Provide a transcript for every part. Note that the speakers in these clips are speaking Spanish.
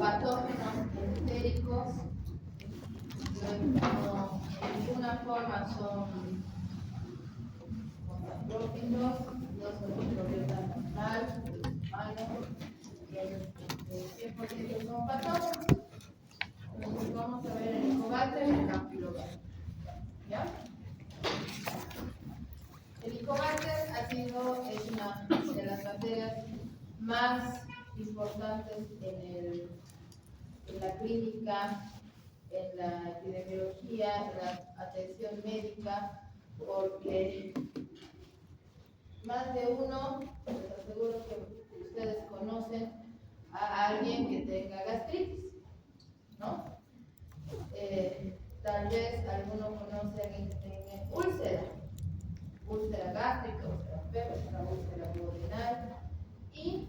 patógenos entéricos, no, de ninguna forma son contagiosos, no son microbiota normal, humanos, y el 100% son patógenos. Entonces vamos a ver el Helicobacter y el Campylobacter. ¿Ya? El Helicobacter es una de las bacterias más importantes en la clínica, en la epidemiología, en la atención médica, porque más de uno, les aseguro que ustedes conocen a alguien que tenga gastritis, ¿no? Tal vez alguno conoce en úlcera gástrica, úlcera péptica, úlcera duodenal, y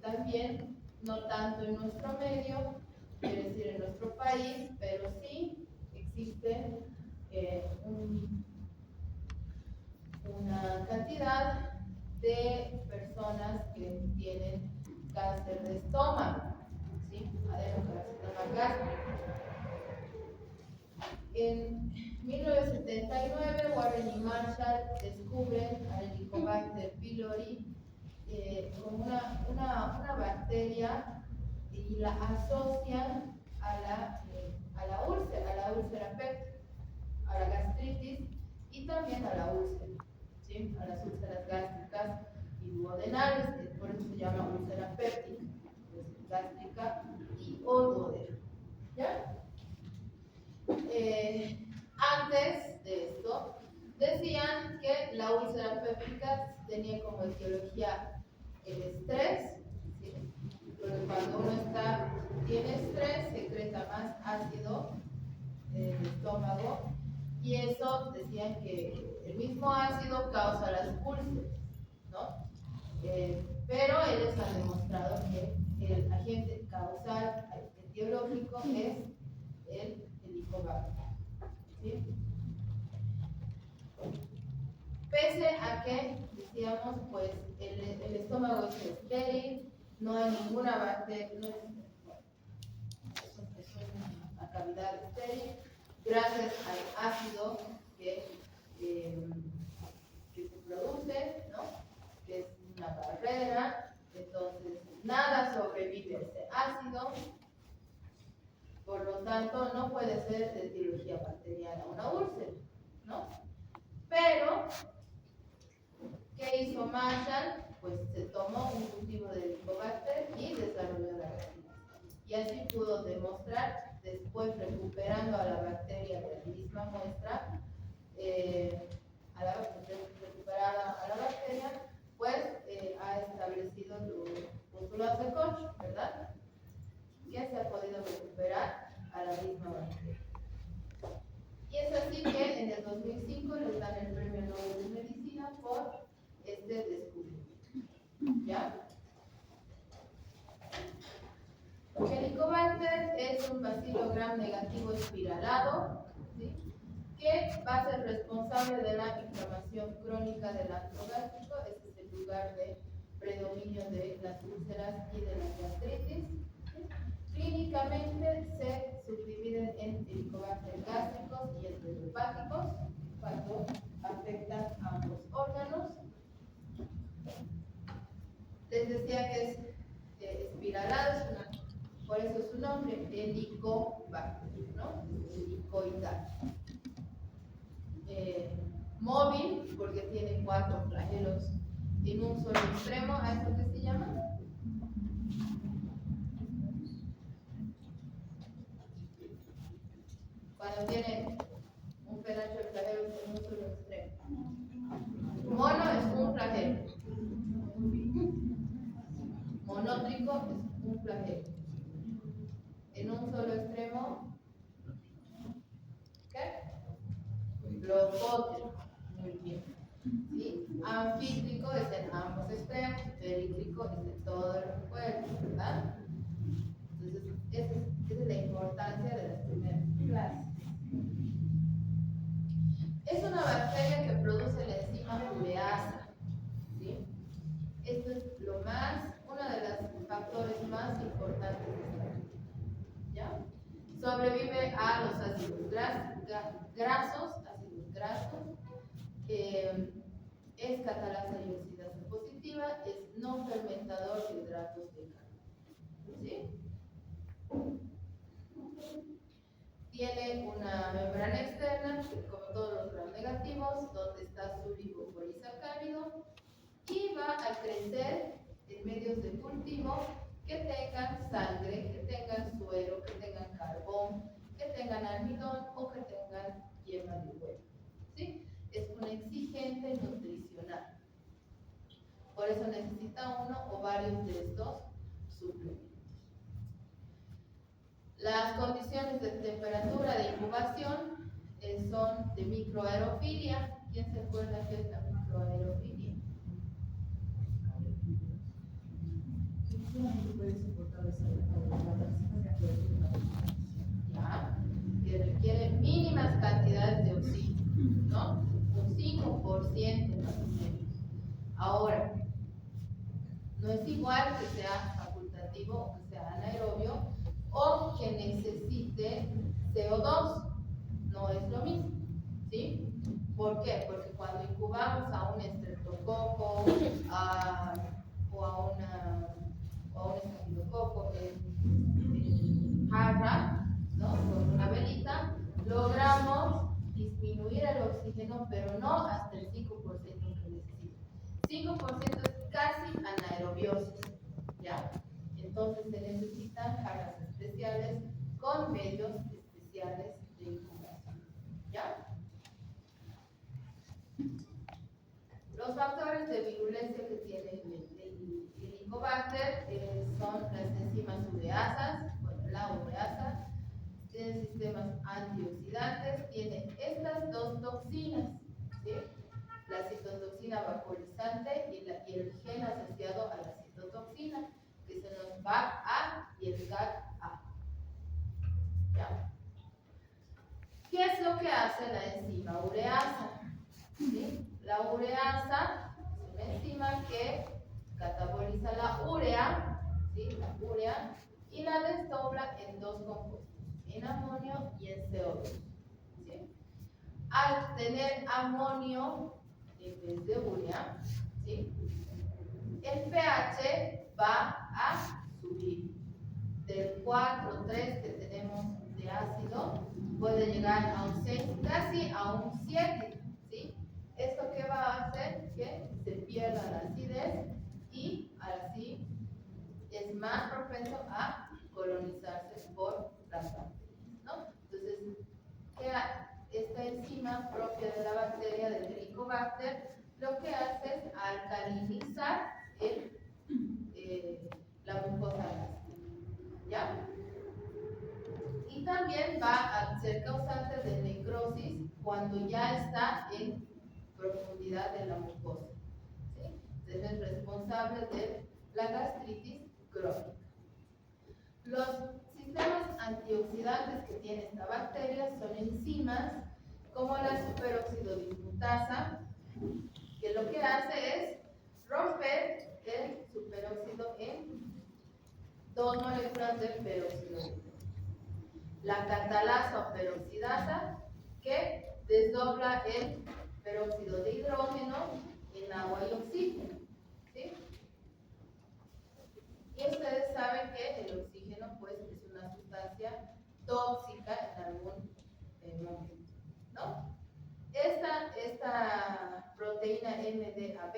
también no tanto en nuestro medio, quiere decir en nuestro país, pero sí existe una cantidad de personas que tienen cáncer de estómago, ¿sí? Adenocarcinoma gástrico. En 1979, Warren y Marshall descubren al Helicobacter pylori como una bacteria y la asocian a la úlcera péptica, a la gastritis y también a la úlcera, ¿sí? A las úlceras gástricas y duodenales, que por eso se llama úlcera péptica, pues, gástrica y o duodenal. ¿Ya? Antes de esto, decían que la úlcera péptica tenía como etiología el estrés, ¿sí? Porque cuando uno tiene estrés, secreta más ácido en el estómago, y eso decían que el mismo ácido causa las úlceras, ¿no? Pero ellos han demostrado que el agente causal etiológico es el Helicobacter, ¿sí? Pese a que, decíamos, pues el estómago es estéril, no hay ninguna bacteria, no es una cavidad estéril, gracias al ácido que se produce, ¿no? Que es una barrera, entonces nada sobrevive a ese ácido. Por lo tanto, no puede ser de etiología bacteriana una úlcera, ¿no? Pero, ¿qué hizo Marshall? Pues se tomó un cultivo de Helicobacter y desarrolló la gastritis. Y así pudo demostrar, después recuperando a la bacteria de la misma muestra, recuperada a la bacteria, pues ha establecido los postulados de Koch, ¿verdad? Que se ha podido recuperar a la misma bacteria. Y es así que en el 2005 les dan el Premio Nobel de Medicina por este descubrimiento. ¿Ya? El Helicobacter es un bacilo gram negativo espiralado, ¿sí? Que va a ser responsable de la inflamación crónica del antro gástrico. Este es el lugar de predominio de las úlceras y de las gastritis. Clínicamente se subdividen en helicobacter gástricos y enterohepáticos cuando afectan ambos órganos. Les decía que es espiralado, por eso su nombre, Helicobacter, ¿no? Helicoidal. Móvil, porque tiene 4 flagelos en un solo extremo. ¿A esto qué se llama? Cuando tiene un penacho de flagelos en un solo extremo. Mono es un flagelo. Monótrico es un flagelo. En un solo extremo, ¿qué? Glofótrico. Muy bien. ¿Sí? Anfítrico es en ambos extremos, perítrico es en todo el cuerpo, ¿verdad? Entonces, esa es la importancia de las primeras clases. Es una bacteria que produce la enzima ureasa, ¿sí? Esto es uno de los factores más importantes de ácidos grasos, es catalasa y oxidasa positiva, es no fermentador de hidratos de carbono. ¿Sí? Tiene una membrana externa, como todos los gram negativos, donde está su lipopolisacárido, y va a crecer en medios de cultivo que tengan sangre, que tengan suero, que tengan carbón, que tengan almidón o que tengan yema de huevo. ¿Sí? Es un exigente nutricional. Por eso necesita uno o varios de estos suplementos. Las condiciones de temperatura de incubación son de microaerofilia. ¿Quién se acuerda qué es la microaerofilia? Ya, que requiere mínimas cantidades de oxígeno, ¿no? Un 5% más o menos. Ahora, no es igual que sea facultativo o que sea anaerobio o que necesite CO2. No es lo mismo, ¿sí? ¿Por qué? Porque cuando incubamos a un estreptococo o a un estafilococo en jarra, ¿no? Con una velita, logramos disminuir el oxígeno, pero no hasta el 5% que necesita. 5% es casi anaerobiosis, ¿ya? Entonces se necesitan jarras especiales con medios especiales de incubación, ¿ya? Los factores de virulencia que tiene el Helicobacter son las enzimas ureasas, bueno, la ureasa, tiene sistemas antioxidantes, tiene estas dos toxinas, ¿sí? La citotoxina vaporizante y el gen asociado a la citotoxina, que son los BAC-A y el GAC-A. ¿Ya? ¿Qué es lo que hace la enzima ureasa? ¿Sí? La ureasa es una enzima que cataboliza la urea, ¿sí? La urea, y la desdobla en dos compuestos, en amonio y en CO2. ¿Sí? Al tener amonio en vez de urea, ¿sí? El pH va a subir. Del 4,3 que tenemos de ácido, puede llegar a un 6, casi a un 7. ¿Sí? ¿Esto qué va a hacer? Que se pierda la acidez y así es más propenso a colonizarse por las bacterias, ¿no? Entonces, esta enzima propia de la bacteria, del Helicobacter, lo que hace es alcalinizar la mucosa gástrica, ¿ya? Y también va a ser causante de necrosis cuando ya está en profundidad de la mucosa, ¿sí? Entonces es responsable de la gastritis crónica. Los sistemas antioxidantes que tiene esta bacteria son enzimas como la superóxido dismutasa, que lo que hace es romper el superóxido en dos moléculas de peróxido. La catalasa o peroxidasa, que desdobla el peróxido de hidrógeno en agua y oxígeno, ¿sí? Y ustedes saben que el oxígeno pues es una sustancia tóxica en algún momento, ¿no? Esta proteína MDAB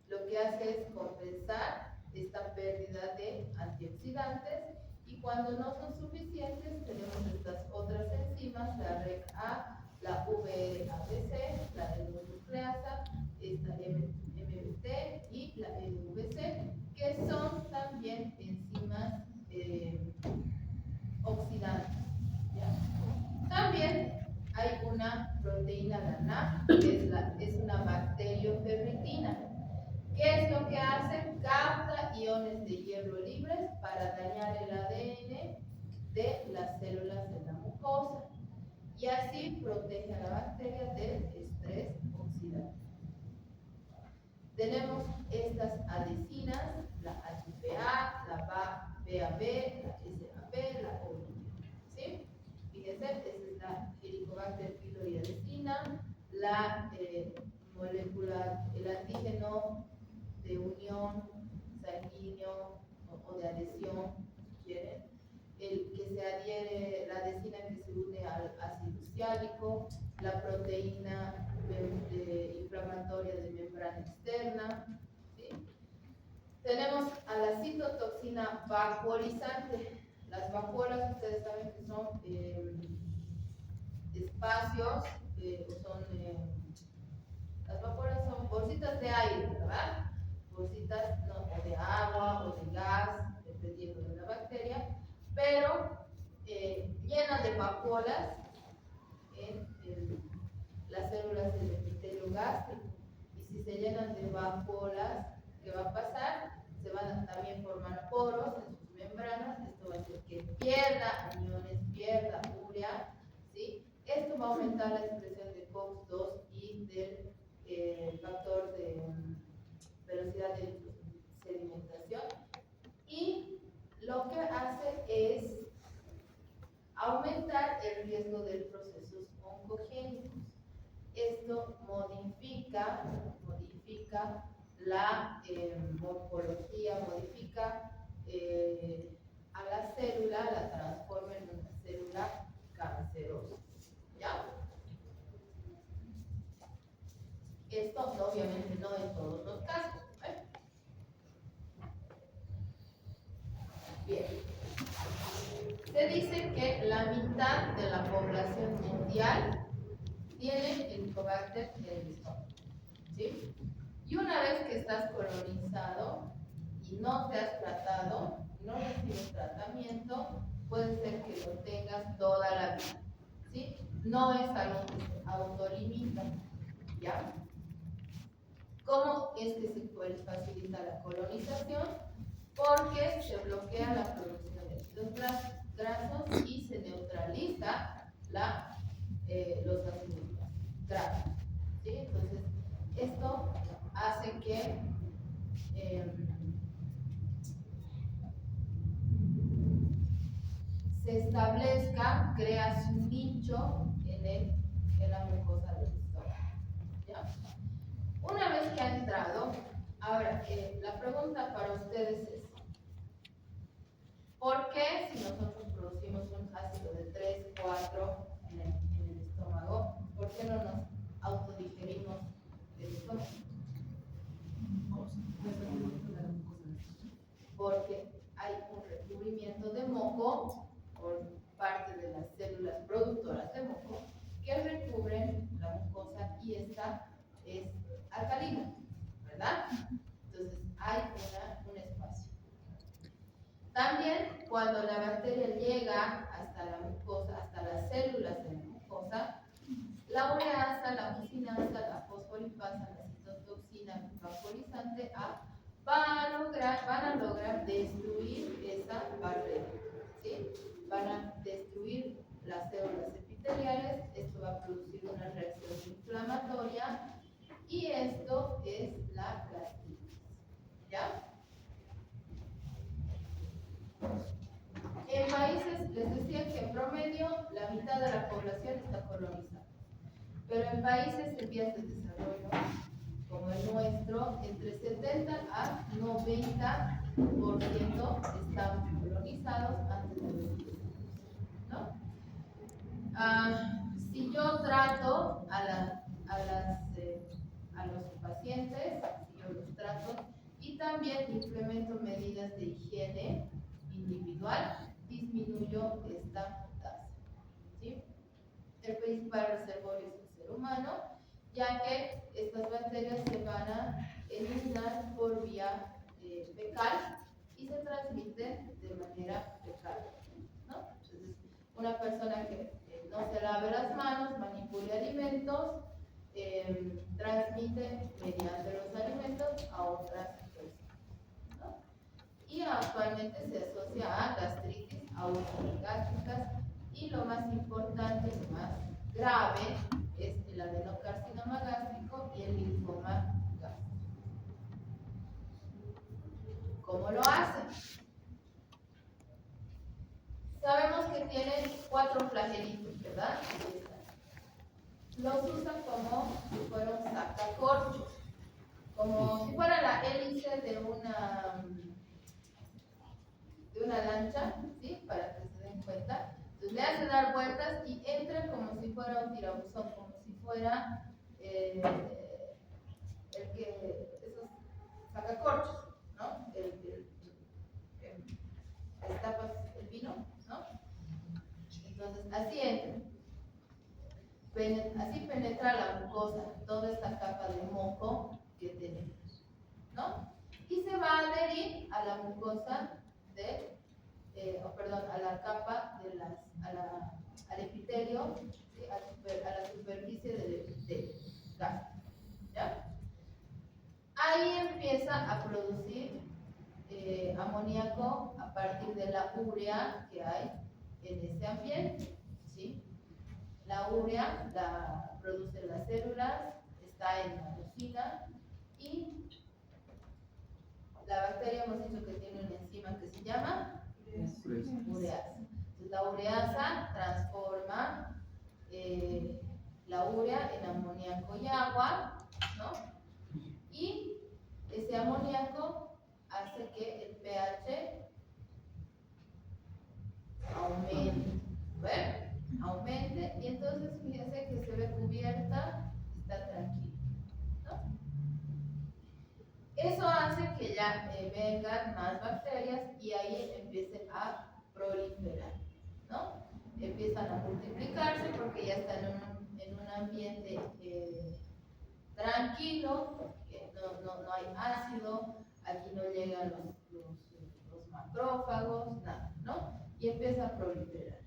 lo que hace es compensar esta pérdida de antioxidantes, y cuando no son suficientes tenemos estas otras enzimas, la REC-A, la VRABC, la N-nucleasa, esta MBT y la NVC, que son también enzimas oxidantes, ¿ya? También hay una proteína, la NAF, que es una bacterioferritina. ¿Qué es lo que hace? Capta iones de hierro libres para dañar el ADN de las células de la mucosa y así protege a la bacteria del estrés oxidativo. Tenemos estas adhesinas, la HPA, la BAB, la SAB, la OIB, ¿sí? Fíjense, esta es la adhesión, ¿quieren? El que se adhiere, la adhesina que se une al ácido ciálico, la proteína inflamatoria de membrana externa, ¿sí? Tenemos a la citotoxina vaporizante. Las vaporas, ustedes saben que son espacios, las vaporas son bolsitas de aire, ¿verdad? Bolsitas o de agua o de gas, dependiendo de la bacteria, pero llenas de vaporas en las células del epitelio gástrico. Y si se llenan de vaporas, ¿qué va a pasar? Se van a también formar poros en sus membranas. Esto va a hacer que pierda aniones, pierda urea, ¿sí? Esto va a aumentar la expresión de COX-2 y del factor de velocidad de sedimentación, y lo que hace es aumentar el riesgo de procesos oncogénicos. Esto modifica la morfología, modifica a la célula, la transforma en una célula cancerosa. ¿Ya? Esto obviamente no en todos los casos. Bien. Se dice que la mitad de la población mundial tiene Helicobacter en el estómago, ¿sí? Y una vez que estás colonizado y no te has tratado, no recibes tratamiento, puede ser que lo tengas toda la vida, ¿sí? No es algo que se autolimita, ¿ya? ¿Cómo es que se facilita la colonización? Porque se bloquea la producción de ácidos grasos y se neutraliza los ácidos grasos, ¿sí? Entonces, esto hace que se establezca, creas un nicho en la mucosa del estómago, ¿ya? Una vez que ha entrado, ahora la pregunta para ustedes es: ¿por qué si nosotros producimos un ácido de 3, 4 en el estómago, por qué no nos autodigerimos del estómago? Porque hay un recubrimiento de moco por parte de las células productoras de moco que recubren la mucosa, y esta es alcalina, ¿verdad? Entonces hay un espacio. También cuando la bacteria llega hasta la mucosa, hasta las células de la mucosa, la ureasa, la oxigenasa, la fosfolipasa, la citotoxina vaporizante A van a lograr destruir esa barrera, ¿sí? Van a destruir las células epiteliales. Esto va a producir una reacción inflamatoria, y esto es la gastritis, ¿ya? En países, les decía que en promedio la mitad de la población está colonizada, pero en países en vías de desarrollo, como el nuestro, entre 70 a 90% están colonizados antes de los 10 años, ¿no? Si yo trato a los pacientes, si yo los trato y también implemento medidas de higiene individual, disminuyo esta tasa, ¿sí? El principal reservorio es el ser humano, ya que estas bacterias se van a eliminar por vía fecal y se transmiten de manera fecal, ¿no? Entonces, una persona que no se lave las manos, manipule alimentos, transmite mediante los alimentos a otras personas, ¿no? Y actualmente se asocia a gastritis, a úlceras gástricas, y lo más importante, lo más grave, es el adenocarcinoma gástrico y el linfoma gástrico. ¿Cómo lo hacen? Sabemos que tienen 4 flagelitos, ¿verdad? Los usan como si fuera un sacacorchos, como si fuera la hélice de una plancha, ¿sí? Para que se den cuenta. Entonces le hace dar vueltas y entra como si fuera un tirabuzón, como si fuera el que, esos sacacorchos, ¿no? Destapas el vino, ¿no? Entonces así entra. Así penetra la mucosa, toda esta capa de moco que tenemos, ¿no? Y se va a adherir a la mucosa a la capa de al epitelio, ¿sí? A la superficie del epitelio gástrico, ¿ya? Ahí empieza a producir amoníaco a partir de la urea que hay en ese ambiente, ¿sí? La urea la producen las células, está en la leucina y la bacteria hemos dicho que tiene una enzima que se llama ureasa. Entonces, la ureasa transforma la urea en amoníaco y agua, ¿no? Y ese amoníaco hace que el pH aumente. ¿Ven? Aumente y entonces fíjense que se ve cubierta, está tranquila, ¿no? Eso hace que ya vengan más bacterias y ahí empiecen a proliferar, ¿no? Empiezan a multiplicarse porque ya están en un ambiente tranquilo, que no hay ácido, aquí no llegan los macrófagos, nada, ¿no? Y empieza a proliferar.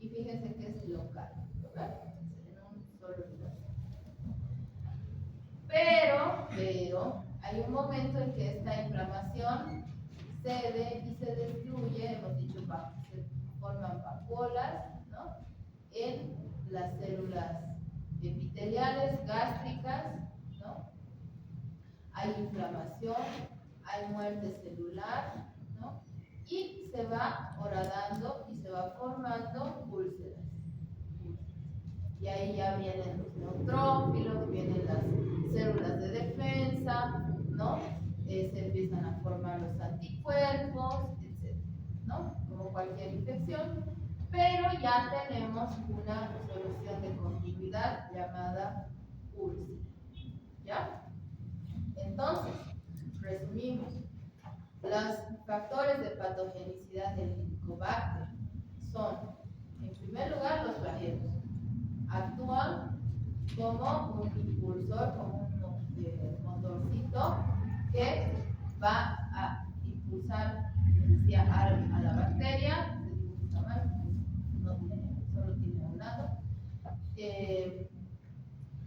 Y fíjense que es local, ¿verdad? En un solo lugar. Pero hay un momento en que esta inflamación cede y se destruye, hemos dicho, se forman vacuolas, ¿no? En las células epiteliales, gástricas, ¿no? Hay inflamación, hay muerte celular, ¿no? Y se va horadando y se va formando úlceras. Y ahí ya vienen los neutrófilos, vienen las células de defensa, ¿no? Se empiezan a formar los anticuerpos, etc., ¿no? Como cualquier infección, pero ya tenemos una solución de continuidad llamada úlcera, ¿ya? Entonces, resumimos. Los factores de patogenicidad del Helicobacter son, en primer lugar, los flagelos. Actúan como un impulsor, como un motorcito que va a impulsar a la bacteria, solo tiene un lado,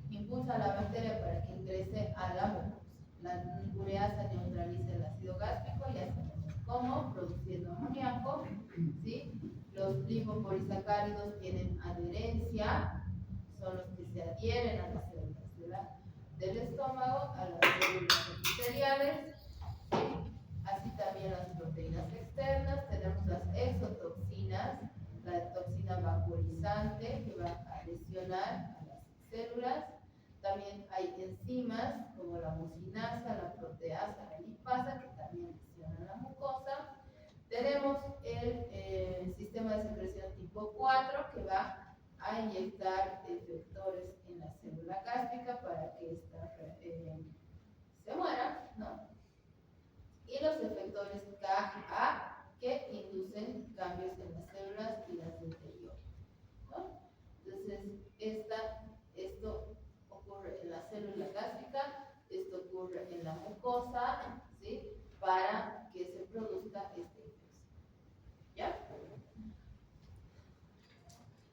impulsa a la bacteria para que ingrese a la mucosa. La ureasa neutraliza el ácido gástrico, ya sabemos cómo, produciendo amoníaco, ¿sí? Los lipopolisacáridos tienen adherencia, son los que se adhieren a las células del estómago, a las células epiteliales, ¿sí? Así también las proteínas externas, tenemos las exotoxinas, la toxina vaporizante que va a lesionar a las células. También hay enzimas como la mucinasa, la proteasa, la lipasa, que también lesionan la mucosa. Tenemos el sistema de secreción tipo 4 que va a inyectar efectores en la célula gástrica para que ésta se muera, ¿no? Y los efectores KA que inducen cambios en las células y las deterioran, ¿no? Entonces, esto ocurre en la célula gástrica, esto ocurre en la mucosa, ¿sí? Para que se produzca esta infección, ¿ya?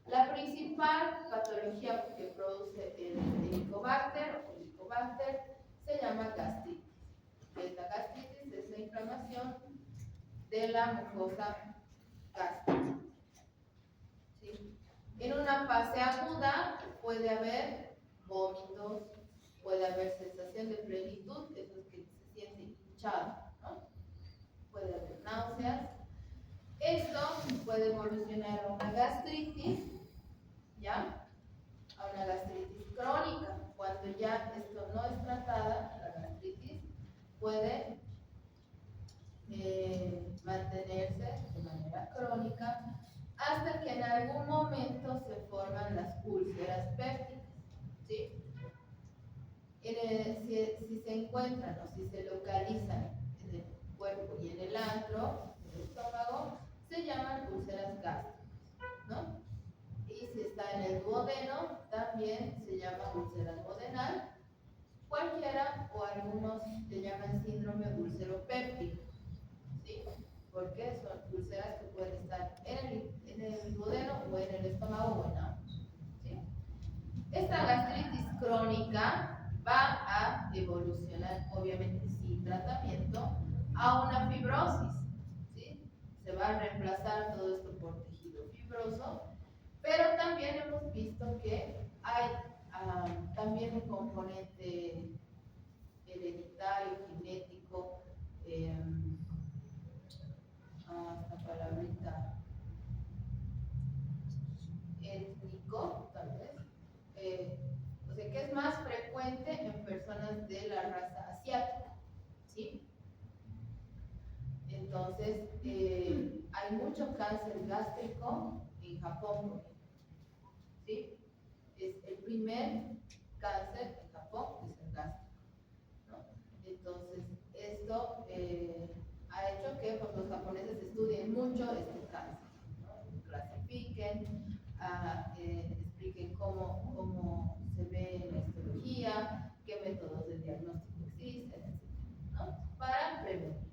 La principal patología que produce el Helicobacter se llama gastritis. Esta gastritis es la inflamación de la mucosa gástrica, ¿sí? En una fase aguda puede haber vómitos, puede haber sensación de plenitud, eso es que se siente hinchado, ¿no? Puede haber náuseas. Esto puede evolucionar a una gastritis, ¿ya? A una gastritis crónica. Cuando ya esto no es tratada, la gastritis puede mantenerse crónica, hasta que en algún momento se forman las úlceras pépticas, ¿sí? Si se encuentran o si se localizan en el cuerpo y en el antro, en el estómago, se llaman úlceras gástricas, ¿no? Y si está en el duodeno, también se llama úlcera duodenal. Cualquiera o algunos le llaman síndrome úlcero-péptico, ¿sí? Porque son úlceras que pueden estar en el duodeno o en el estómago o en ambos, ¿sí? Esta gastritis crónica va a evolucionar, obviamente sin tratamiento, a una fibrosis, ¿sí? Se va a reemplazar todo esto por tejido fibroso, pero también hemos visto que hay también un componente hereditario, genético, esta palabrita, étnico, tal vez, o sea, que es más frecuente en personas de la raza asiática, ¿sí? Entonces, hay mucho cáncer gástrico en Japón, ¿sí? Es el primer cáncer en Japón, es el gástrico, ¿no? Entonces, esto ha hecho que pues, los japoneses estudien mucho este cáncer, ¿no? Clasifiquen, expliquen cómo se ve en la histología, qué métodos de diagnóstico existen, etc., ¿no? Para prevenir.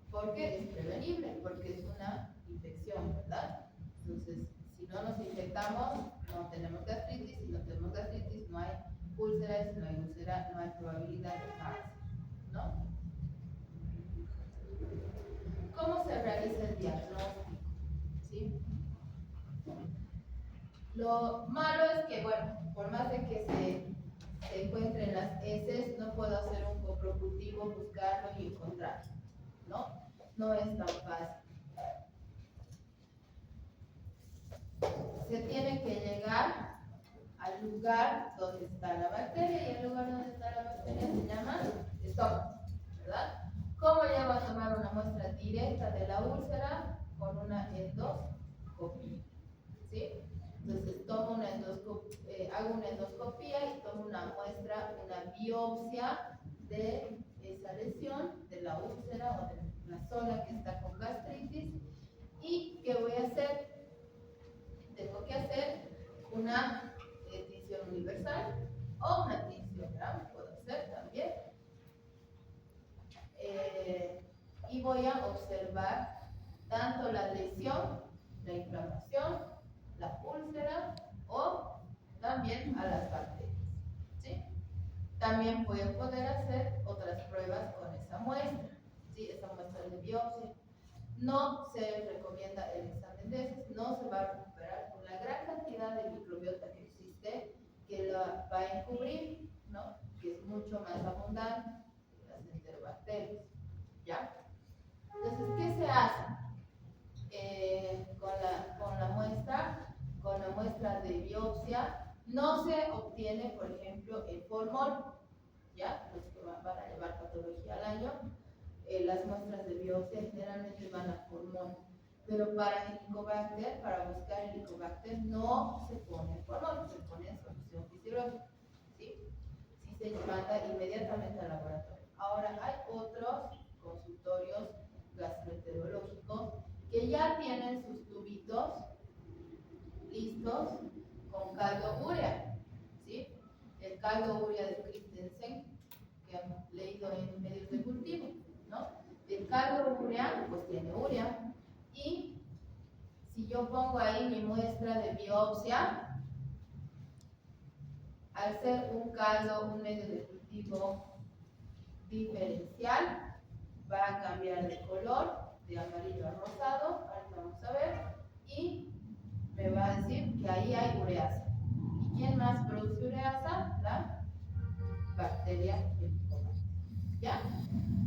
Porque es prevenible, porque es una infección, ¿verdad? Entonces, si no nos infectamos, no tenemos gastritis, si no tenemos gastritis, no hay úlceras, si no hay úlcera, no hay probabilidad de cáncer, ¿no? ¿Cómo se realiza el diagnóstico? ¿Sí? Lo malo es que, bueno, por más de que se encuentren las heces, no puedo hacer un copropultivo, buscarlo y encontrarlo, ¿no? No es tan fácil. Se tiene que llegar al lugar donde está la bacteria, y el lugar donde está la bacteria se llama estómago, ¿verdad? ¿Cómo llego a tomar una muestra directa de la úlcera? Con una endoscopía, ¿sí? Entonces hago una endoscopía y tomo una muestra, una biopsia de esa lesión, de la úlcera o de la zona que está con gastritis. ¿Y qué voy a hacer? Tengo que hacer una tinción universal o una tinción Gram, puedo hacer también. Y voy a observar tanto la lesión, la inflamación, la úlcera o también a las bacterias, ¿sí? También voy a poder hacer otras pruebas con esa muestra, ¿sí? Esa muestra de biopsia. No se recomienda el examen de heces, no se va a recuperar con la gran cantidad de microbiota que existe, que la va a encubrir, ¿no? Que es mucho más abundante que las enterobacterias, ¿ya? Entonces, ¿qué se hace? Con la muestra de biopsia, no se obtiene, por ejemplo, el formol, ¿ya? Los que van a llevar patología al año, las muestras de biopsia generalmente van a formol, pero para Helicobacter, para buscar Helicobacter, no se pone formol, se pone en solución fisiológica, ¿sí? Sí se manda inmediatamente al laboratorio. Ahora, hay otros consultorios gastroenterológicos que ya tienen sus tubitos listos con caldo urea, ¿sí? El caldo urea de Christensen, que han leído en medios de cultivo, ¿no? El caldo urea, pues tiene urea, y si yo pongo ahí mi muestra de biopsia, al ser un caldo, un medio de cultivo diferencial, va a cambiar de color, de amarillo a rosado, ahorita vamos a ver, y me va a decir que ahí hay ureasa. ¿Y quién más produce ureasa? La bacteria Helicobacter, ¿ya?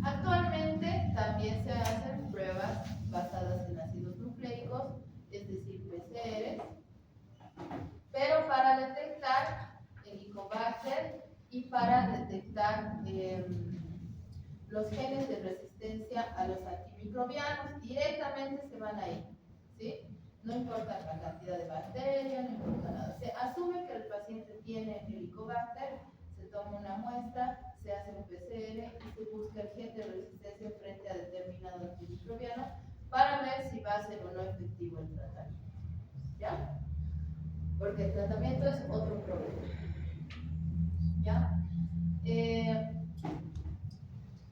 Actualmente también se hacen pruebas basadas en ácidos nucleicos, es decir, PCRs, pero para detectar Helicobacter y para detectar los genes de resistencia a los antimicrobianos, directamente se van ahí, ¿sí? No importa la cantidad de bacterias, no importa nada. Se asume que el paciente tiene Helicobacter, se toma una muestra, se hace un PCR y se busca el gen de resistencia frente a determinado antimicrobiano para ver si va a ser o no efectivo el tratamiento. ¿Ya? Porque el tratamiento es otro problema. ¿Ya?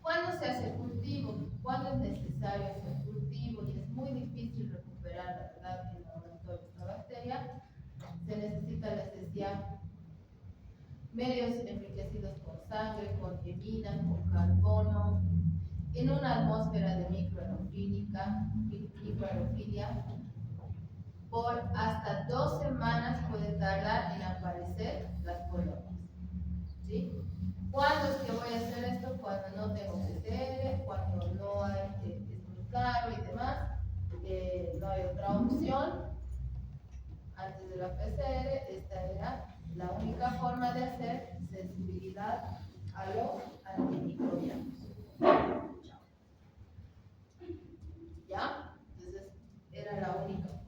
¿Cuándo se hace cultivo? ¿Cuándo es necesario hacer cultivo? Y es muy difícil recuperar la verdad en el laboratorio de esta bacteria. Se necesita anestesia, medios enriquecidos con sangre, con hemina, con carbono, en una atmósfera de microaerofilia. Por hasta 2 semanas puede tardar en aparecer las colonias. ¿Sí? ¿Cuándo es que voy a hacer esto? Cuando no tengo PCR, cuando no hay, es muy caro y demás, no hay otra opción. Antes de la PCR, esta era la única forma de hacer sensibilidad a los antimicrobianos. ¿Ya? Entonces, era la única forma.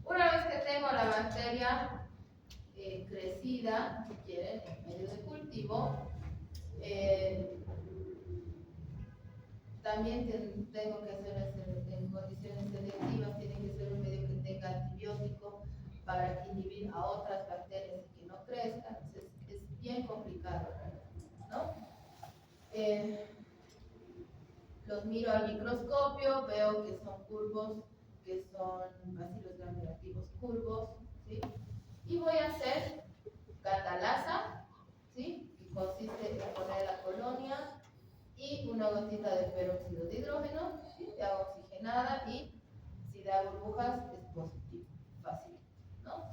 Una vez que tengo la bacteria crecida, si quieren, en medio de cultivo, también tengo que hacer en condiciones selectivas, tiene que ser un medio que tenga antibiótico para inhibir a otras bacterias y que no crezcan. Entonces, es bien complicado, ¿no? Los miro al microscopio, veo que son curvos, que son bacilos gram negativos curvos, ¿sí? Y voy a hacer catalasa, ¿sí? Que consiste en poner la colonia y una gotita de peróxido de hidrógeno, ¿sí? De agua oxigenada, y si da burbujas es positivo, fácil, ¿no?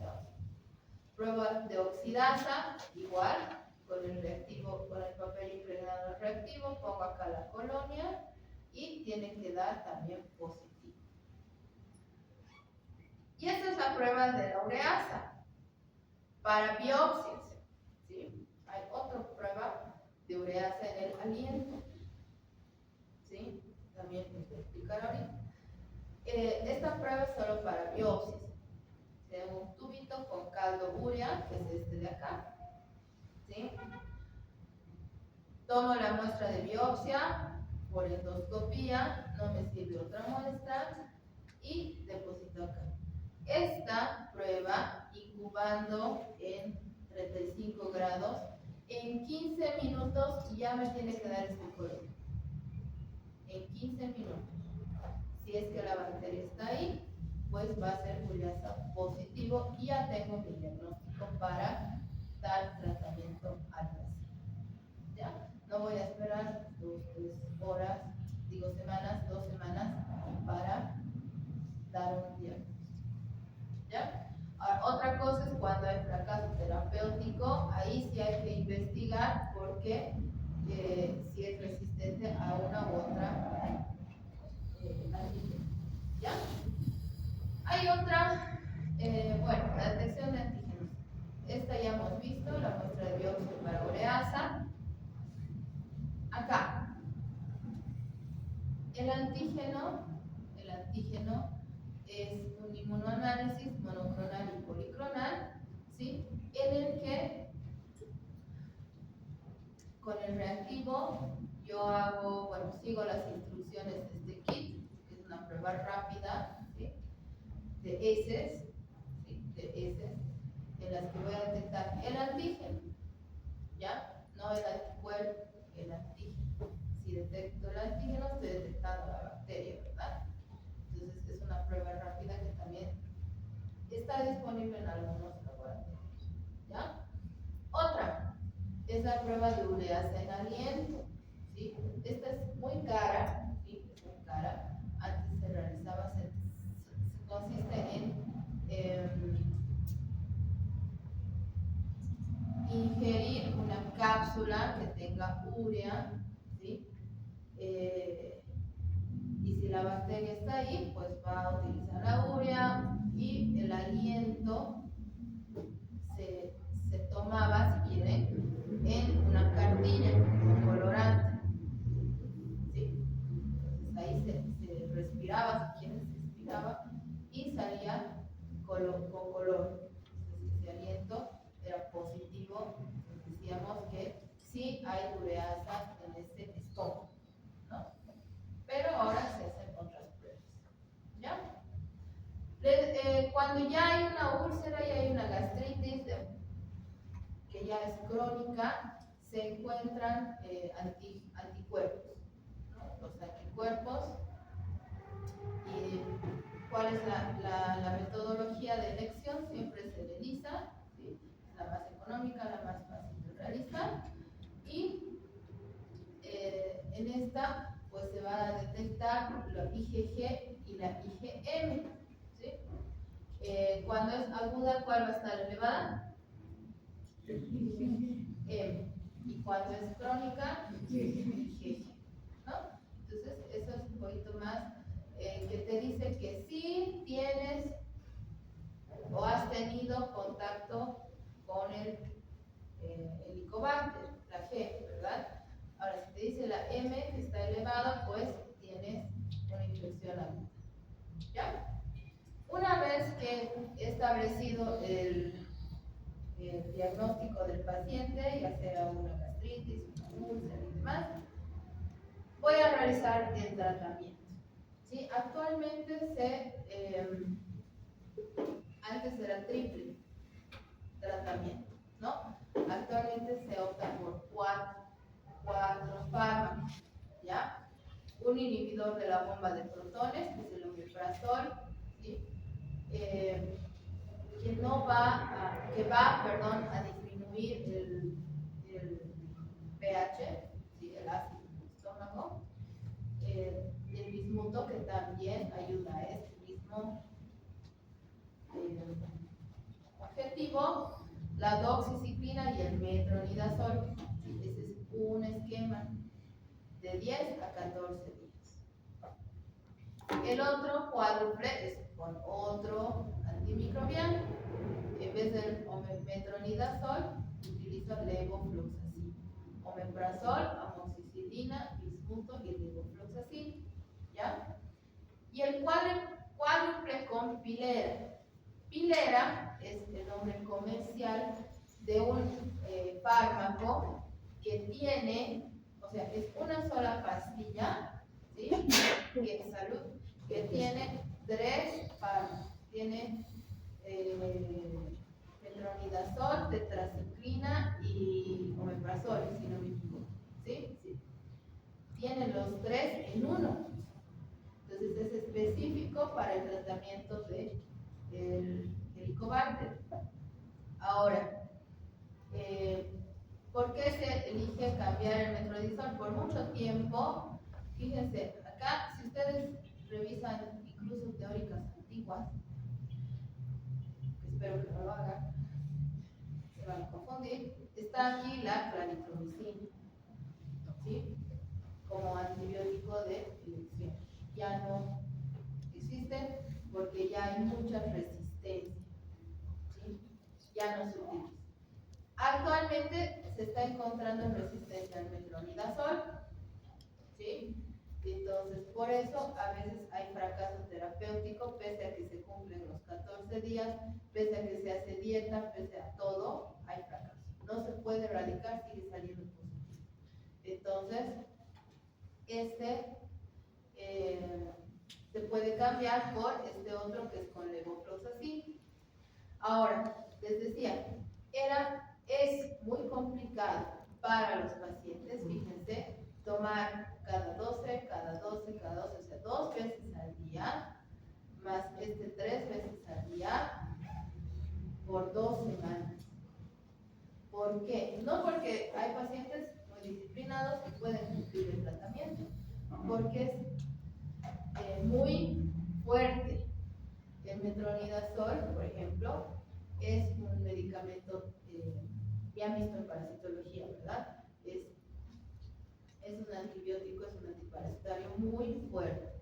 Prueba de oxidasa, igual, con el reactivo, con el papel impregnado al reactivo, pongo acá la colonia y tiene que dar también positivo. Y esta es la prueba de la ureasa para biopsias, ¿sí? Hay otra prueba de ureasa en el aliento, ¿sí? También les voy a explicar ahorita. Esta prueba es solo para biopsias. Tengo un tubito con caldo urea, que es este de acá, ¿sí? Tomo la muestra de biopsia por endoscopía, no me sirve otra muestra, y deposito acá. Esta prueba, incubando en 35 grados, en 15 minutos ya me tiene que dar este color. En 15 minutos. Si es que la bacteria está ahí, pues va a ser ureasa positivo y ya tengo mi diagnóstico para dar tratamiento al paciente. ¿Ya? No voy a esperar 2, 3 horas, digo semanas, 2 semanas para dar un diagnóstico. ¿Ya? Ahora, otra cosa es cuando hay fracaso terapéutico, ahí sí hay que investigar porque si es resistente a una u otra antígeno. ¿Ya? Hay otra, bueno, la detección de antígenos. Esta ya hemos visto, la muestra de biopsia para ureasa. Acá, el antígeno es un inmunoanálisis monoclonal y policlonal, ¿sí? En el que con el reactivo yo hago, bueno, sigo las instrucciones de este kit, que es una prueba rápida, ¿sí? De heces, ¿sí? De heces, en las que voy a detectar el antígeno, ¿ya? No el anticuerpo, el antígeno. Si detecto el antígeno, estoy detectando la bacteria, ¿verdad? Entonces es una prueba rápida que también está disponible en algunos laboratorios, ¿ya? Otra es la prueba de ureasa en aliento, ¿sí? Esta es muy cara, ¿sí? Es muy cara. Antes se realizaba, consiste en ingerir una cápsula que tenga urea, ¿sí? Y si la bacteria está ahí, pues va a utilizar la urea, y el aliento se tomaba, si quieren, en una cartilla con colorante, ¿sí? Entonces ahí se respiraba, si quieren, se echaba y salía con color. Entonces, ese aliento era positivo. Entonces, decíamos que sí hay ureasa en este estómago, ¿no? Pero ahora se hacen otras pruebas, ¿ya? Cuando ya hay una úlcera y hay una gastritis que ya es crónica, se encuentran anticuerpos, ¿no? Los anticuerpos. ¿Y cuál es la metodología de elección? Siempre se le ELISA, ¿sí? La más económica, la más fácil de realizar. Y en esta pues se va a detectar la IgG y la IgM, ¿sí? Cuando es aguda, ¿cuál va a estar elevada? M. Y cuando es crónica, IgG, ¿no? Entonces, eso es un poquito más que te dice que sí tienes o has tenido contacto con el Helicobacter, la G, ¿verdad? Ahora, si te dice la M que está elevada, pues tienes una infección aguda. ¿Ya? Una vez que he establecido el diagnóstico del paciente, ya sea una gastritis, una úlcera y demás, voy a realizar el tratamiento. ¿Sí? Actualmente antes era triple tratamiento, ¿no? Actualmente se opta por cuatro fármacos, ¿ya? Un inhibidor de la bomba de protones, que es el omeprazol, ¿sí? Que va a disminuir el pH, ¿sí? El ácido en el estómago. El bismuto, que también ayuda a este mismo objetivo. La doxiciclina y el metronidazol. Ese es un esquema de 10 a 14 días. El otro cuádruple es con otro antimicrobiano. En vez del metronidazol, utilizo levofloxacin. Omeprazol, amoxicilina, bismuto y levofloxacin. ¿Ya? Y el cuádruple con pilera. Pilera es el nombre comercial de un fármaco que tiene, o sea, es una sola pastilla, ¿sí? que tiene 3 fármacos. Tiene metronidazol, tetraciclina y omeprazol, si no me equivoco. ¿Sí? Sí. Tiene los 3 en uno. Entonces es específico para el tratamiento del Helicobacter. Ahora, ¿por qué se elige cambiar el metronidazol? Por mucho tiempo, fíjense, acá si ustedes revisan incluso teóricas antiguas, espero que no lo hagan, se van a confundir, está aquí la claritromicina, ¿sí? Como antibiótico de elección. Ya no existe porque ya hay mucha resistencia, ¿sí? Ya no se utiliza. Actualmente se está encontrando resistencia al metronidazol, ¿sí? Entonces, por eso a veces hay fracaso terapéutico, pese a que se cumplen los 14 días, pese a que se hace dieta, pese a todo, hay fracaso. No se puede erradicar, sigue saliendo positivo. Entonces, se puede cambiar por este otro que es con levofloxacin. Ahora, les decía, es muy complicado para los pacientes, fíjense, tomar cada 12, o sea, 2 veces al día, más 3 veces al día, por 2 semanas. ¿Por qué? No porque hay pacientes muy disciplinados que pueden cumplir el tratamiento, porque es muy fuerte. El metronidazol, por ejemplo, es un medicamento ya visto en parasitología, ¿verdad? Es un antibiótico, es un antiparasitario muy fuerte.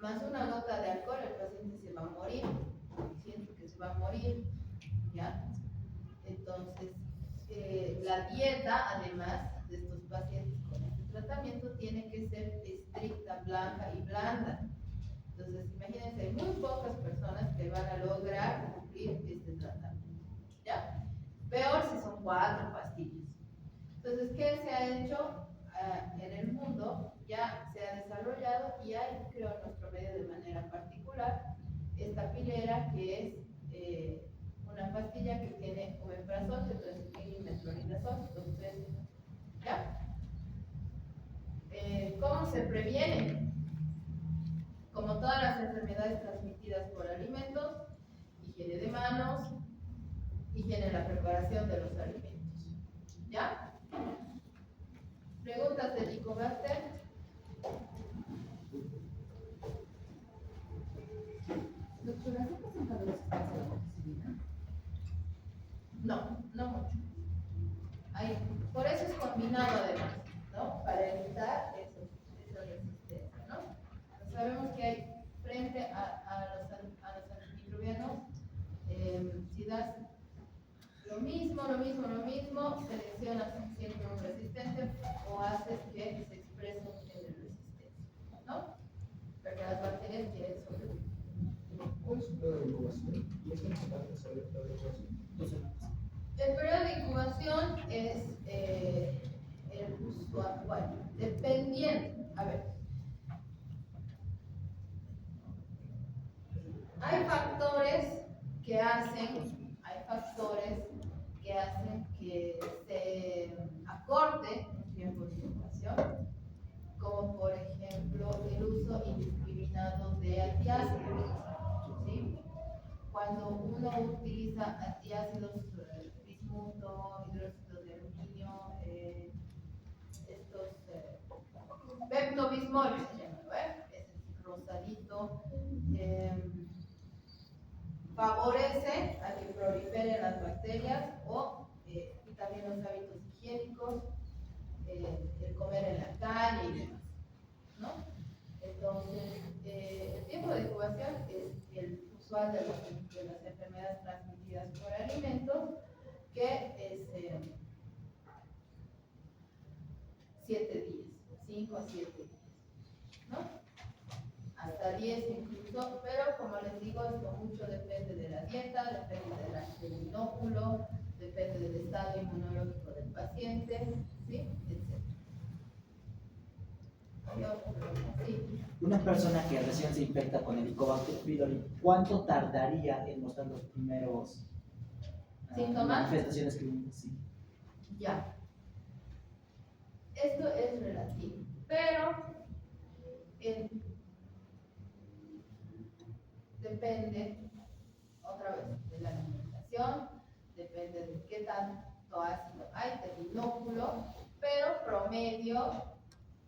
Más una gota de alcohol, el paciente se va a morir, siente que se va a morir, ¿ya? Entonces, la dieta, además de estos pacientes con este tratamiento, tiene que ser estricta, blanca y blanda. Entonces, imagínense, hay muy pocas personas que van a lograr cumplir este tratamiento. ¿Ya? Peor si son 4 pastillas. Entonces, ¿qué se ha hecho en el mundo? Ya se ha desarrollado y hay, creo, en nuestro medio de manera particular, esta pilera que es una pastilla que tiene omeprazol, cetrazepam y metronidazol, los 3. ¿Ya? ¿Cómo se previene? Como todas las enfermedades transmitidas por alimentos, higiene de manos, higiene en la preparación de los alimentos. ¿Ya? ¿Preguntas de Helicobacter? Doctora, ¿qué porcentaje de los que pasa la amoxicilina? No, no mucho. Por eso es combinado además, ¿no? Para evitar esa resistencia, ¿no? Pues sabemos que hay frente a los antimicrobianos, si das lo mismo, seleccionas siempre un resistente o haces que se exprese un gen de resistencia, ¿no? Porque las bacterias quieren sobrevivir. ¿Cuál es el periodo de incubación? ¿Y es importante saber el periodo de incubación? 2 semanas. El periodo de incubación es el usual, bueno, dependiendo, a ver, hay factores que hacen que se acorte un tiempo de incubación, como por ejemplo el uso indiscriminado de antiácidos, ¿sí? Cuando uno utiliza antiácidos, bismuto, hidróxido de aluminio, estos peptobismol se llama, es rosadito, favorece a que proliferen las bacterias y también los hábitos higiénicos, el comer en la calle y demás, ¿no? Entonces, el tiempo de incubación es el usual de las enfermedades transmitidas por alimentos, que es 7 días, 5 a 7 días, ¿no? Hasta 10 incluso, pero como les digo, esto mucho depende de la dieta, depende del inóculo, depende del estado inmunológico del paciente, ¿sí? Etc. Sí. Una persona que recién se infecta con Helicobacter pylori, ¿cuánto tardaría en mostrar los primeros ¿Síntomas? manifestaciones clínicas? Sí. Ya. Esto es relativo, pero depende, otra vez, de la alimentación, depende de qué tanto ácido hay, del inóculo, pero promedio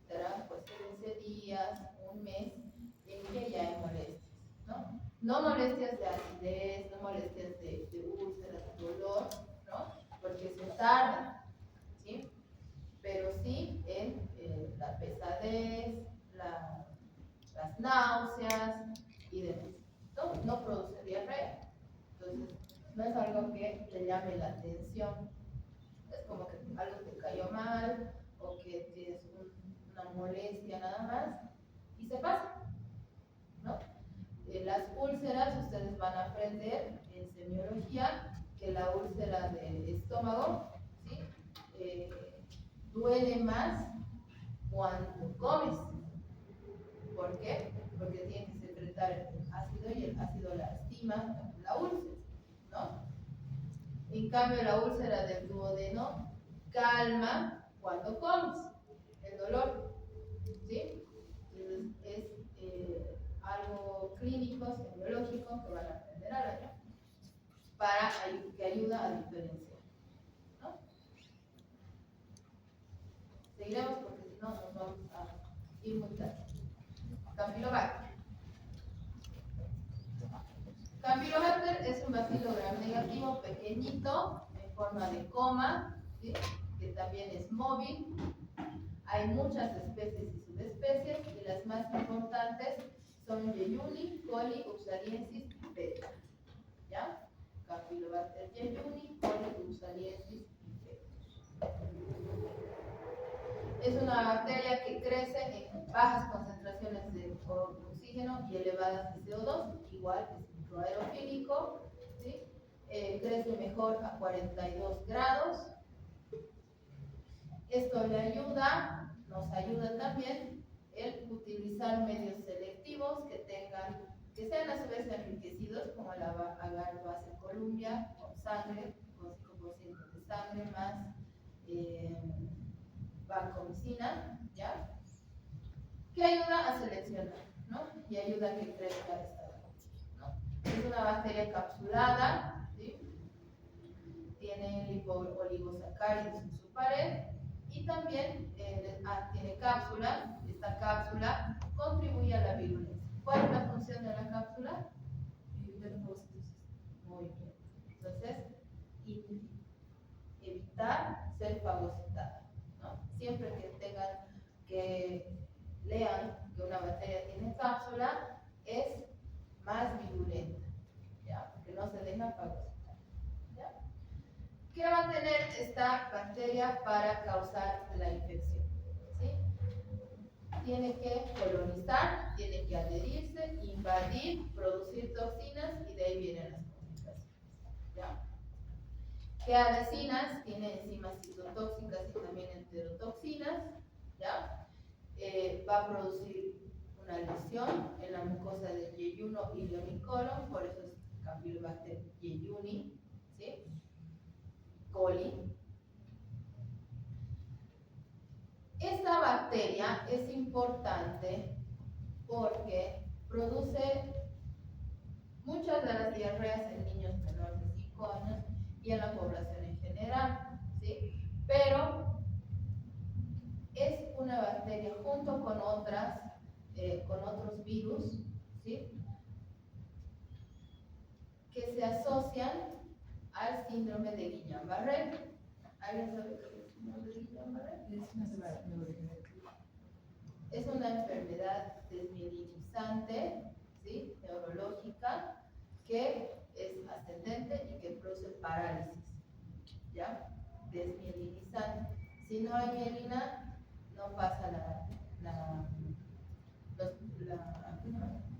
serán pues 15 días, un mes, en que ya hay molestias, ¿no? No molestias de acidez, no molestias de úlceras, de dolor, ¿no? Porque se tarda, ¿sí? Pero sí en la pesadez, las náuseas y demás. No produce diarrea, entonces no es algo que te llame la atención, es como que algo te cayó mal o que tienes una molestia nada más y se pasa, ¿no? Las úlceras, ustedes van a aprender en semiología que la úlcera del estómago, ¿sí? Duele más cuando comes. ¿Por qué? Porque tiene que secretar el ácido y el ácido lastima la úlcera, ¿no? En cambio, la úlcera del duodeno calma cuando comes el dolor, ¿sí? Entonces, es algo clínico, semiológico que van a aprender al año que ayuda a diferenciar, ¿no? Seguiremos porque si no nos vamos a ir muy tarde. Campylobacter. Campylobacter es un bacilo gram negativo pequeñito en forma de coma, ¿sí? Que también es móvil. Hay muchas especies y subespecies y las más importantes son Yeyuni, Coli, Upsaliensis y Beta. ¿Ya? Campylobacter Yeyuni, Coli, Upsaliensis y Beta. Es una bacteria que crece en bajas concentraciones de oxígeno y elevadas de CO2, igual es microaerofílico, ¿sí? Crece mejor a 42 grados. Esto le ayuda, nos ayuda también el utilizar medios selectivos que sean a su vez enriquecidos, como la agar base Columbia, con sangre, con 5% de sangre más vancomicina, ¿ya? Que ayuda a seleccionar, ¿no? Y ayuda a que crezca esta bacteria, ¿no? Es una bacteria capsulada, ¿sí? Tiene oligosacáridos en su pared y también tiene cápsula. Esta cápsula contribuye a la virulencia. ¿Cuál es la función de la cápsula? Muy bien. Entonces, evitar ser fagocitada, ¿no? Siempre que lean que una bacteria tiene cápsula, es más virulenta, ¿ya? Porque no se deja fagocitar, ¿ya? ¿Qué va a tener esta bacteria para causar la infección? ¿Sí? Tiene que colonizar, tiene que adherirse, invadir, producir toxinas y de ahí vienen las complicaciones, ¿ya? ¿Qué adhesinas? Tiene enzimas citotóxicas y también enterotoxinas, ¿ya? Va a producir una lesión en la mucosa del yeyuno y leonicolon, por eso es Campylobacter yeyuni, ¿sí? Coli. Esta bacteria es importante porque produce muchas de las diarreas en niños menores de 5 años y en la población en general, ¿sí? Pero es una bacteria junto con otros virus, ¿sí? Que se asocian al síndrome de Guillain-Barré. ¿Alguien sabe qué es el síndrome de Guillain-Barré? Es una enfermedad desmielinizante, ¿sí? Neurológica, que es ascendente y que produce parálisis, ¿ya? Desmielinizante. Si no hay mielina, no pasa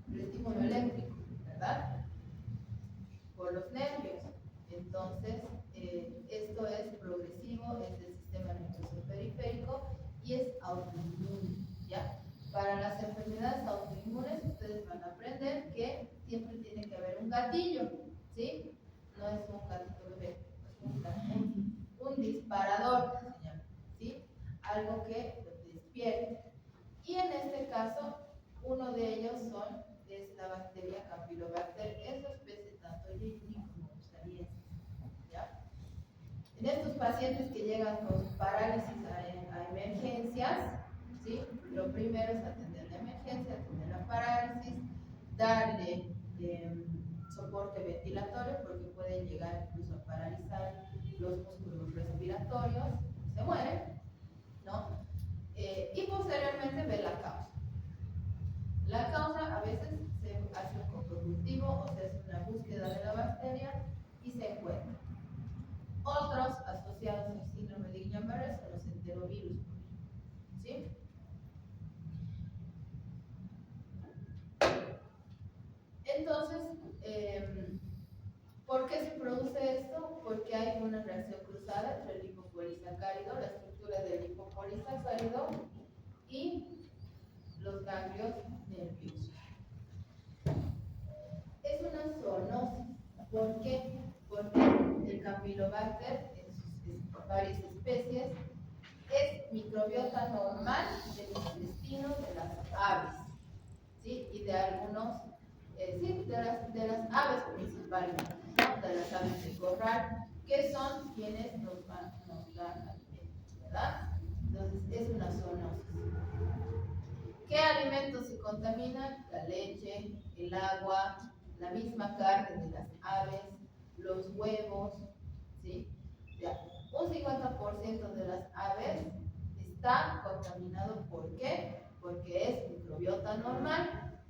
el estímulo eléctrico, ¿verdad? Por los nervios. Entonces, esto es progresivo, es del sistema nervioso periférico y es autoinmune, ¿ya? Para las enfermedades autoinmunes, ustedes van a aprender que siempre tiene que haber un gatillo, ¿sí? No es un gatito bebé, es un disparador, se llama, ¿sí? Algo que despierte. Y en este caso, uno de ellos es la bacteria Campylobacter, es la especie tanto yeyuni como usariensis, ¿ya? En estos pacientes que llegan con parálisis a emergencias, ¿sí? Lo primero es atender la emergencia, atender la parálisis, darle soporte ventilatorio porque pueden llegar incluso a paralizar los músculos respiratorios, se mueren, ¿no? Y posteriormente ver la causa. La causa a veces se hace un coprocultivo o se hace una búsqueda de la bacteria y se encuentra. Otros asociados al síndrome de Guillain-Barré son los enterovirus, ¿sí? Entonces, ¿por qué se produce esto? Porque hay una reacción cruzada entre el lipopolisacárido, la estructura del lipopolisacárido y los ganglios nerviosos. Es una zoonosis. ¿Por qué? Porque el Campylobacter, en sus varias especies, es microbiota normal de los intestinos de las aves, ¿sí? Y de algunos, sí, de las aves principalmente, ¿no? De las aves de corral, que son quienes nos dan alimento, ¿verdad? Entonces, es una zoonosis. ¿Qué alimentos se contaminan? La leche, el agua, la misma carne de las aves, los huevos, ¿sí? Ya. Un 50% de las aves está contaminado. ¿Por qué? Porque es microbiota normal,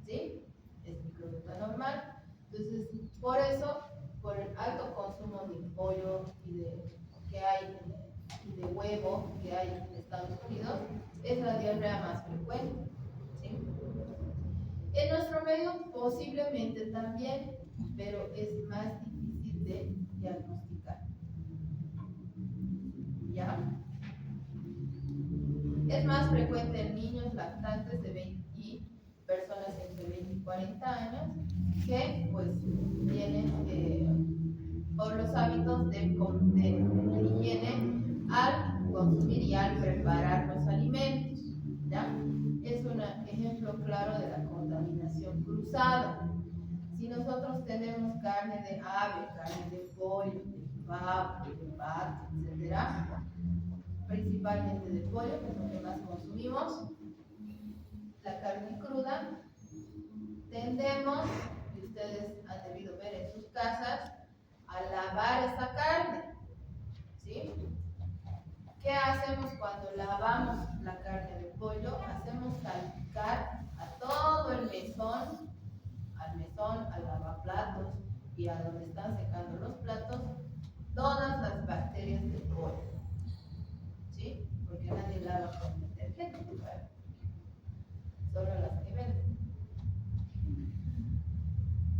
¿sí? Es microbiota normal. Entonces, por eso, por el alto consumo de pollo y de huevo que hay en Estados Unidos, es la diarrea más frecuente, ¿sí? En cabello posiblemente también, pero es más difícil de diagnosticar. ¿Ya? Es más frecuente en niños lactantes de 20 y personas entre 20 y 40 años que pues tienen por los hábitos de higiene al consumir y al preparar los alimentos. ¿Ya? Es un ejemplo claro de la contaminación cruzada. Si nosotros tenemos carne de ave, carne de pollo, de pavo, de pato, etcétera, principalmente de pollo, que es lo que más consumimos, la carne cruda, tendemos, y ustedes han debido ver en sus casas, a lavar esta carne, ¿sí? ¿Qué hacemos cuando lavamos la carne de pollo? Hacemos salpicar a todo el mesón, al lavaplatos y a donde están secando los platos, todas las bacterias del pollo, ¿sí? Porque nadie lava con detergente, ¿verdad? Solo las que venden.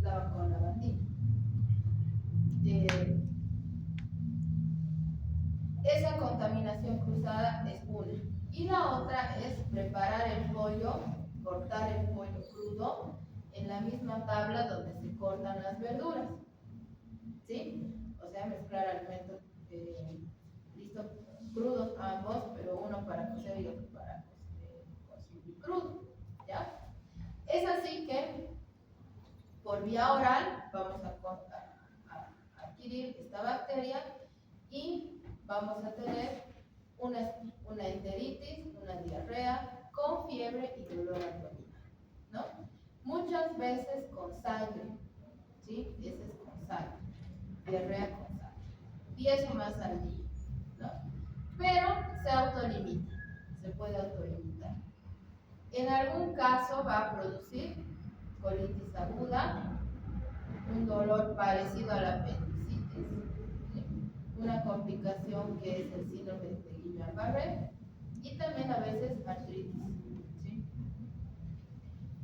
Lava con lavandina. Esa contaminación cruzada es una. Y la otra es preparar el pollo, cortar el pollo crudo en la misma tabla donde se cortan las verduras. ¿Sí? O sea, mezclar alimentos listos, crudos ambos, pero uno para cocer y otro para consumir crudo. ¿Ya? Es así que por vía oral vamos a adquirir esta bacteria y vamos a tener una enteritis, una diarrea con fiebre y dolor abdominal, ¿no? Muchas veces con sangre, ¿sí? Ese es con sangre, diarrea con sangre, 10 o más al día, ¿no? Pero se autolimita, se puede autolimitar. En algún caso va a producir colitis aguda, un dolor parecido a la apendicitis, ¿sí? Una complicación que es el síndrome de Guillain-Barré y también a veces artritis, ¿sí?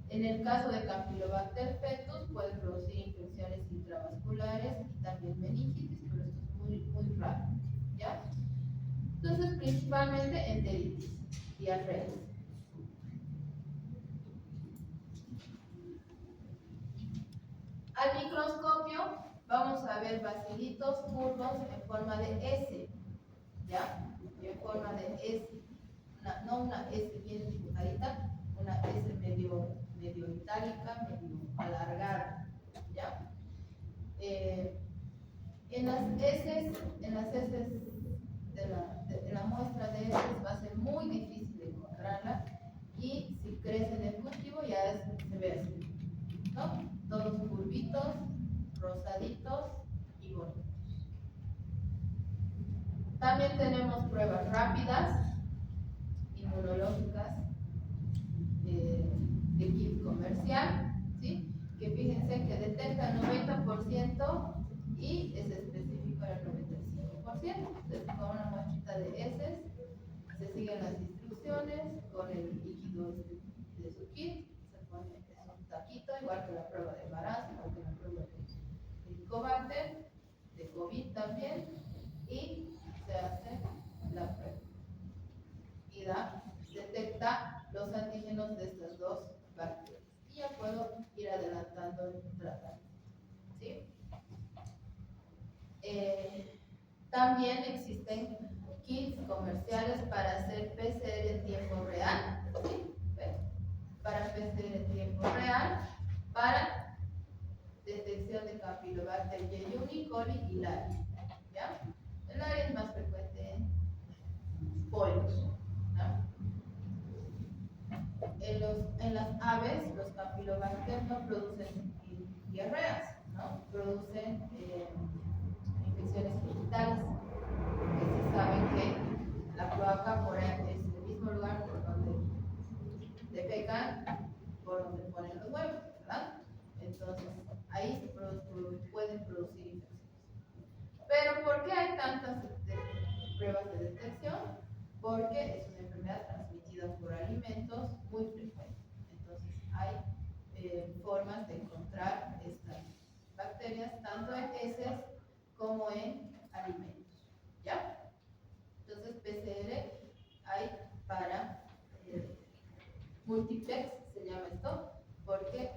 En el caso de Campylobacter fetus puede producir infecciones intravasculares y también meningitis, pero esto es muy raro, ¿ya? Entonces, principalmente enteritis, diarreas. Al microscopio vamos a ver bacilitos curvos en forma de S, ¿ya? En forma de S, no una S bien dibujadita, una S medio itálica, medio alargada, ¿ya? En las S de la muestra de S va a ser muy difícil encontrarla y si crece en el cultivo ya se ve así, ¿no? Todos curvitos, rosaditos y bonitos. También tenemos pruebas rápidas, inmunológicas, de kit comercial, ¿sí? Que fíjense que detecta el 90% y es específico en el 95%. Entonces, con una muestrita de heces, se siguen las instrucciones con el líquido de su kit, se pone un taquito, igual que la prueba de embarazo, igual que la prueba de Helicobacter, de COVID también, y se hace la prueba. Y detecta los antígenos de estas dos bacterias. Y ya puedo ir adelantando el tratamiento, ¿sí? También existen kits comerciales para hacer PCR en tiempo real, ¿sí? Para PCR en tiempo real, para detección de Campylobacter jejuni, coli y Laria, ¿ya? El Laria es más frecuente en pollos, ¿no? En las aves, los Campylobacter no producen diarreas, ¿no? Producen infecciones genitales, que se sabe que la cloaca por ahí es el mismo lugar por donde defecan, por donde ponen los huevos, ¿verdad? Entonces, ahí se pueden producir infecciones. Pero ¿por qué hay tantas pruebas de detección? Porque es una enfermedad transmitida por alimentos muy frecuente. Entonces, hay formas tanto en heces como en alimentos. ¿Ya? Entonces, PCR hay para multiplex, se llama esto, porque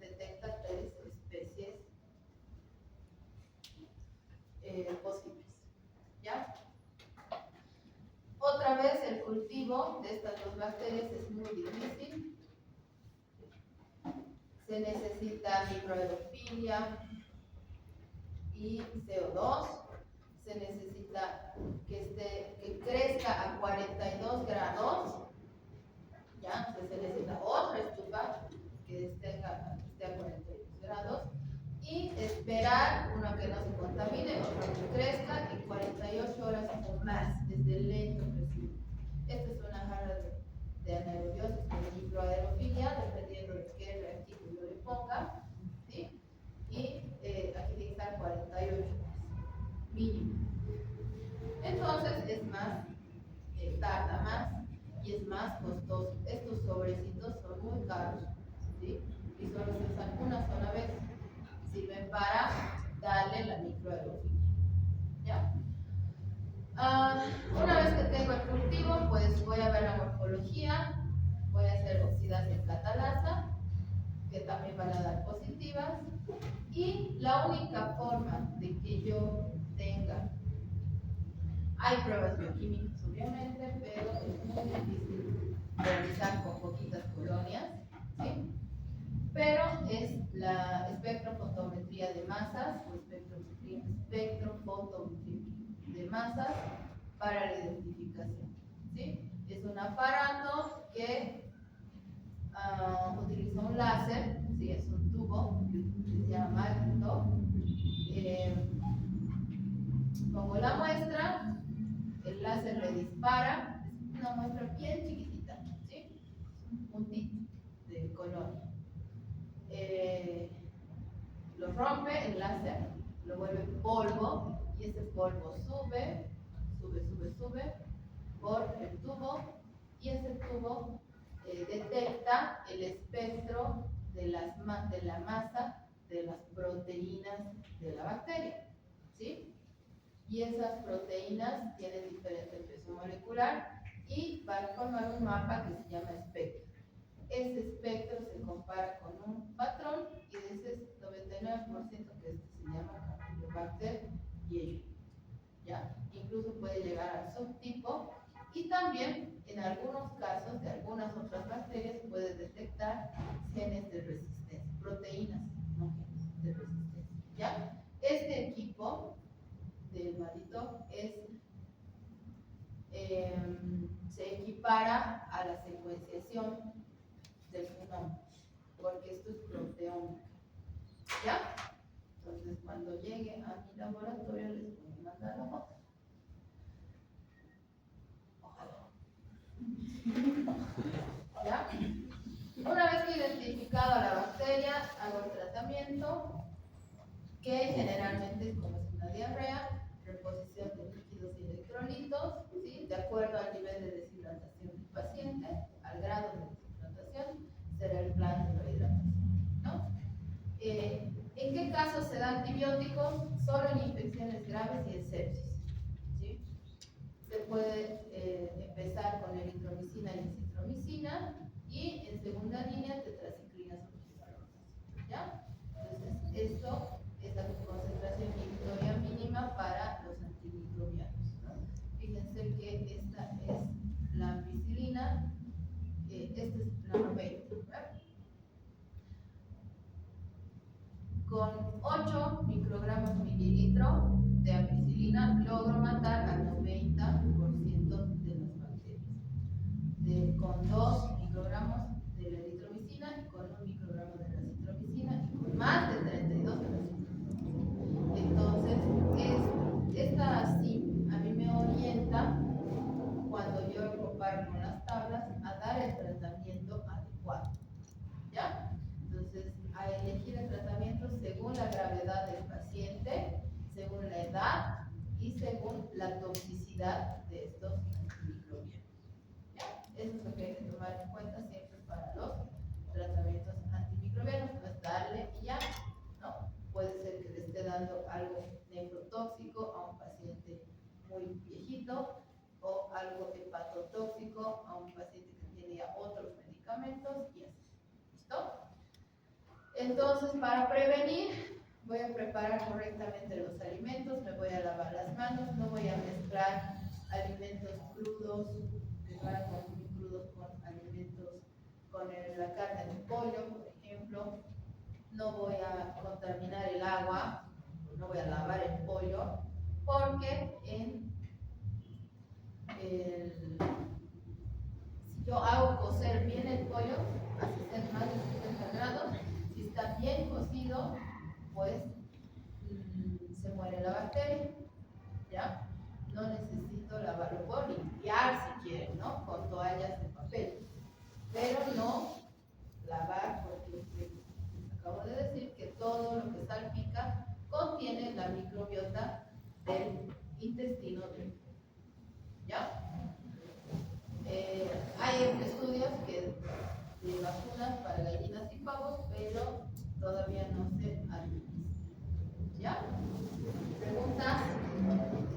detecta 3 especies posibles. ¿Ya? Otra vez, el cultivo de estas 2 bacterias es muy difícil. Se necesita microaerofilia y CO2. Se necesita que crezca a 42 grados. ¿Ya? Entonces se necesita otra estufa que esté a 42 grados. Y esperar, una que no se contamine, otra que crezca en 48 horas o más, desde el lento crecimiento. Esta es una jarra de anaerobiosis o de microaerofilia, dependiendo de qué reactivo yo le ponga, ¿sí? Y aquí tiene que estar 48 horas, mínimo. Entonces es más, tarda más y es más costoso. Estos sobrecitos son muy caros, ¿sí? Y solo se usan una sola vez. Sirven para darle la microaerofilia. ¿Ya? Una vez que tengo el cultivo, pues voy a ver la morfología, voy a hacer oxidasa y catalasa, que también van a dar positivas, y la única forma de que yo tenga, hay pruebas bioquímicas obviamente, pero es muy difícil realizar con poquitas colonias, ¿sí? Pero es la espectrofotometría de masas o espectrofotometría de masas para la identificación, ¿sí? Es un aparato que utiliza un láser, ¿sí? Es un tubo que se llama magneto. Pongo la muestra, el láser le dispara, es una muestra bien chiquitita, ¿sí? Un puntito de colonia. Lo rompe el láser, lo vuelve polvo y ese polvo sube por el tubo y ese tubo detecta el espectro de la masa de las proteínas de la bacteria, ¿sí? Y esas proteínas tienen diferente peso molecular y van a formar un mapa que se llama espectro. Ese espectro se compara con un patrón y de ese 99% que se llama Campylobacter yellow. ¿Ya? Incluso puede llegar al subtipo y también en algunos casos de algunas otras bacterias puede detectar genes de resistencia, proteínas, no genes de resistencia. ¿Ya? Este equipo del Malito se equipara a la secuenciación del genoma, porque esto es proteómica. ¿Ya? Entonces, cuando llegue a mi laboratorio, les voy a mandar la foto. Ojalá. ¿Ya? Una vez que he identificado a la bacteria, hago el tratamiento, que generalmente es como es una diarrea, reposición de líquidos y electrolitos, ¿sí? De acuerdo al nivel de deshidratación del paciente, al grado de deshidratación, será el plan de rehidratación, ¿no? ¿En qué casos se da antibióticos? Solo en infecciones graves y en sepsis, ¿sí? Se puede empezar con eritromicina y acitromicina y en segunda línea tetraciclinas o sulfurosas, ¿ya? Entonces, esto es la concentración inhibitoria mínima para los antimicrobianos, ¿no? Fíjense que esta es la ampicilina, esta es la 90, ¿verdad? Con 8 microgramos mililitro de ampicilina logro matar al 90% de las bacterias. Con 2 microgramos de la eritromicina y con 1 microgramo de la acitromicina y con más de 32 de la acitromicina. Entonces, esta sí a mí me orienta, cuando yo comparo con las tablas, a dar el tratamiento adecuado. ¿Ya? Entonces, a elegir el tratamiento según la gravedad del paciente, según la edad y según la toxicidad de estos antimicrobianos. ¿Ya? Eso es lo que hay que tomar en cuenta siempre para los tratamientos antimicrobianos. No es darle y ya, ¿no? Puede ser que le esté dando Entonces, para prevenir, voy a preparar correctamente los alimentos, me voy a lavar las manos, no voy a mezclar alimentos crudos, que van a consumir crudos con alimentos, la carne de pollo, por ejemplo. No voy a contaminar el agua, no voy a lavar el pollo, porque si yo hago cocer bien el pollo, a 60 más de 60 grados, si está bien cocido, pues se muere la bacteria, ¿ya? No necesito lavarlo, puedo limpiar si quieren, ¿no? Con toallas de papel, pero no lavar, porque les acabo de decir que todo lo que salpica contiene la microbiota del intestino delgado, ¿ya? Hay estudios de vacunas